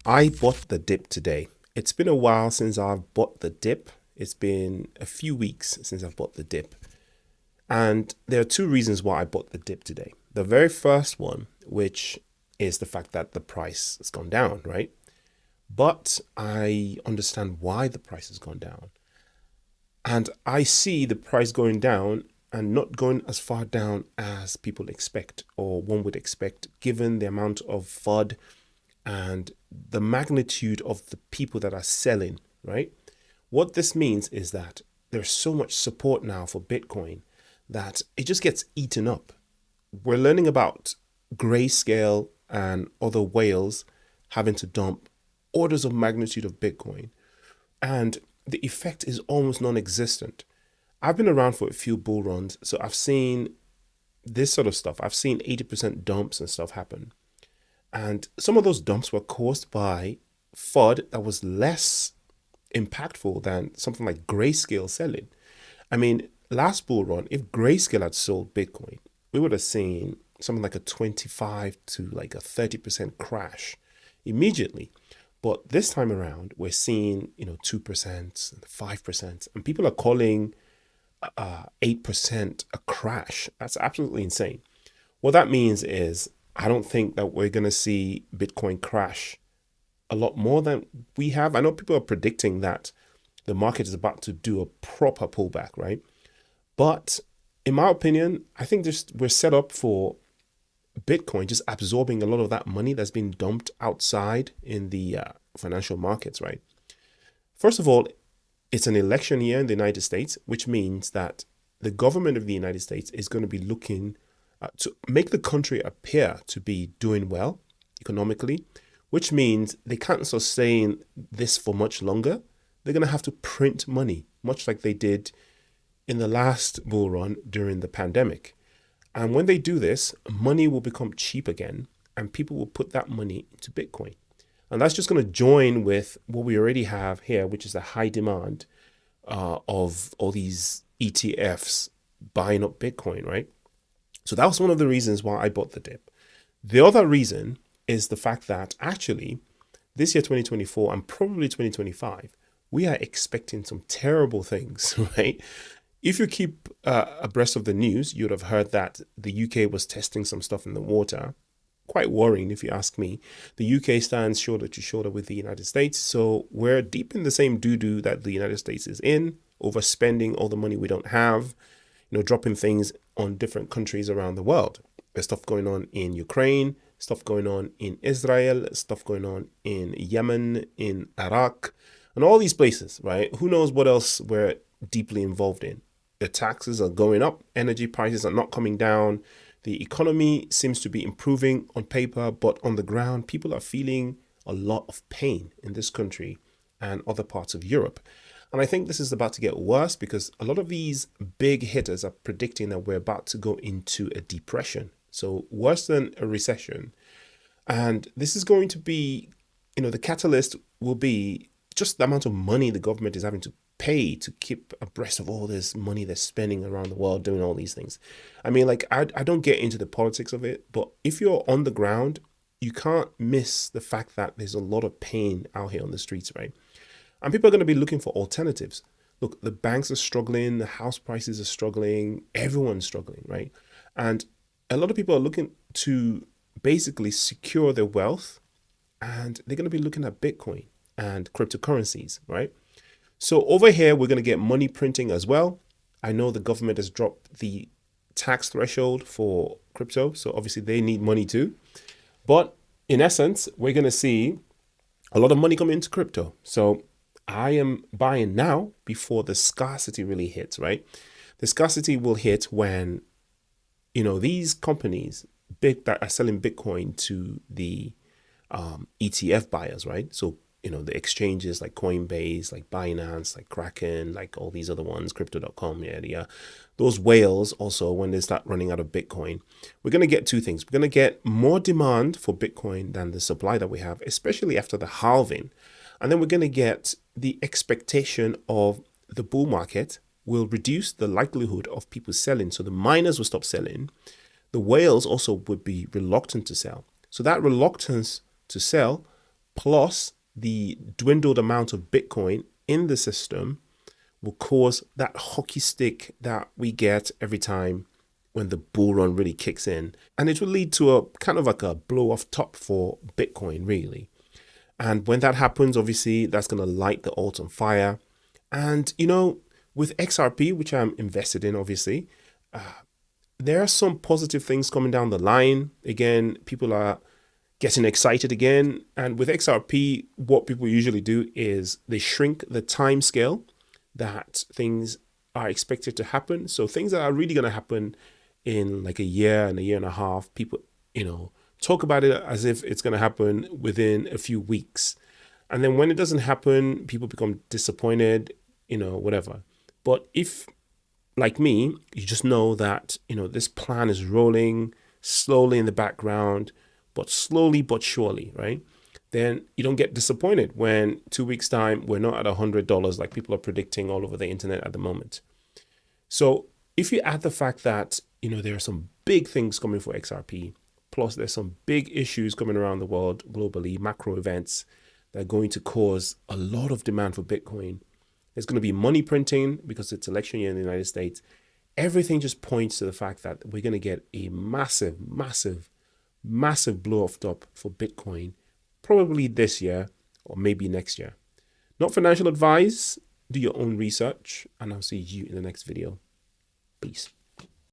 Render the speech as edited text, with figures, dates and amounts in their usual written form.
I bought the dip today. It's been a while since I've bought the dip. It's been a few weeks since I've bought the dip. And there are two reasons why I bought the dip today. The very first one, which is the fact that the price has gone down, right? But I understand why the price has gone down. And I see the price going down and not going as far down as people expect or one would expect, given the amount of FUD and the magnitude of the people that are selling, right? What this means is that there's so much support now for Bitcoin that it just gets eaten up. We're learning about Grayscale and other whales having to dump orders of magnitude of Bitcoin, and the effect is almost non-existent. I've been around for a few bull runs, so I've seen this sort of stuff. I've seen 80% dumps and stuff happen. And some of those dumps were caused by FUD that was less impactful than something like Grayscale selling. I mean, last bull run, if Grayscale had sold Bitcoin, we would have seen something like a 25 to like a 30% crash immediately. But this time around, we're seeing, 2%, 5%, and people are calling 8% a crash. That's absolutely insane. What that means is I don't think that we're going to see Bitcoin crash a lot more than we have. I know people are predicting that the market is about to do a proper pullback, right? But in my opinion, I think we're set up for Bitcoin just absorbing a lot of that money that's been dumped outside in the financial markets, right? First of all, it's an election year in the United States, which means that the government of the United States is going to be looking to make the country appear to be doing well economically, which means they can't sustain this for much longer. They're going to have to print money, much like they did in the last bull run during the pandemic. And when they do this, money will become cheap again, and people will put that money into Bitcoin. And that's just going to join with what we already have here, which is the high demand of all these ETFs buying up Bitcoin, right? So that was one of the reasons why I bought the dip. The other reason is the fact that actually this year, 2024, and probably 2025, we are expecting some terrible things, right? If you keep abreast of the news, you'd have heard that the UK was testing some stuff in the water. Quite worrying, if you ask me. The UK stands shoulder to shoulder with the United States. So we're deep in the same doo-doo that the United States is in, overspending all the money we don't have, dropping things on different countries around the world. There's stuff going on in Ukraine, stuff going on in Israel, stuff going on in Yemen, in Iraq, and all these places, right? Who knows what else we're deeply involved in. The taxes are going up, energy prices are not coming down. The economy seems to be improving on paper, but on the ground, people are feeling a lot of pain in this country and other parts of Europe. And I think this is about to get worse because a lot of these big hitters are predicting that we're about to go into a depression. So worse than a recession. And this is going to be, the catalyst will be just the amount of money the government is having to pay to keep abreast of all this money they're spending around the world doing all these things. I mean, I don't get into the politics of it, but if you're on the ground, you can't miss the fact that there's a lot of pain out here on the streets, right? And people are going to be looking for alternatives. Look, the banks are struggling, the house prices are struggling, everyone's struggling, right? And a lot of people are looking to basically secure their wealth, and they're going to be looking at Bitcoin and cryptocurrencies, right? So over here, we're going to get money printing as well. I know the government has dropped the tax threshold for crypto, so obviously they need money too. But in essence, we're going to see a lot of money come into crypto. So I am buying now before the scarcity really hits, right? The scarcity will hit when, these companies big that are selling Bitcoin to the ETF buyers, right? So the exchanges like Coinbase, like Binance, like Kraken, like all these other ones, crypto.com, yeah. Those whales also, when they start running out of Bitcoin, we're going to get two things. We're going to get more demand for Bitcoin than the supply that we have, especially after the halving. And then we're going to get the expectation of the bull market will reduce the likelihood of people selling. So the miners will stop selling. The whales also would be reluctant to sell. So that reluctance to sell plus the dwindled amount of Bitcoin in the system will cause that hockey stick that we get every time when the bull run really kicks in. And it will lead to a kind of like a blow off top for Bitcoin, really. And when that happens, obviously, that's going to light the alt on fire. And, with XRP, which I'm invested in, obviously, there are some positive things coming down the line. Again, people are getting excited again. And with XRP, what people usually do is they shrink the time scale that things are expected to happen. So things that are really going to happen in like a year and a half, people, talk about it as if it's going to happen within a few weeks. And then when it doesn't happen, people become disappointed, whatever. But if, like me, you just know that, this plan is rolling slowly in the background, but slowly but surely, right? Then you don't get disappointed when 2 weeks time, we're not at $100 like people are predicting all over the internet at the moment. So if you add the fact that, there are some big things coming for XRP, plus there's some big issues coming around the world globally, macro events that are going to cause a lot of demand for Bitcoin. There's going to be money printing because it's election year in the United States. Everything just points to the fact that we're going to get a massive, massive, massive blow off top for Bitcoin, probably this year or maybe next year. Not financial advice. Do your own research, and I'll see you in the next video. Peace.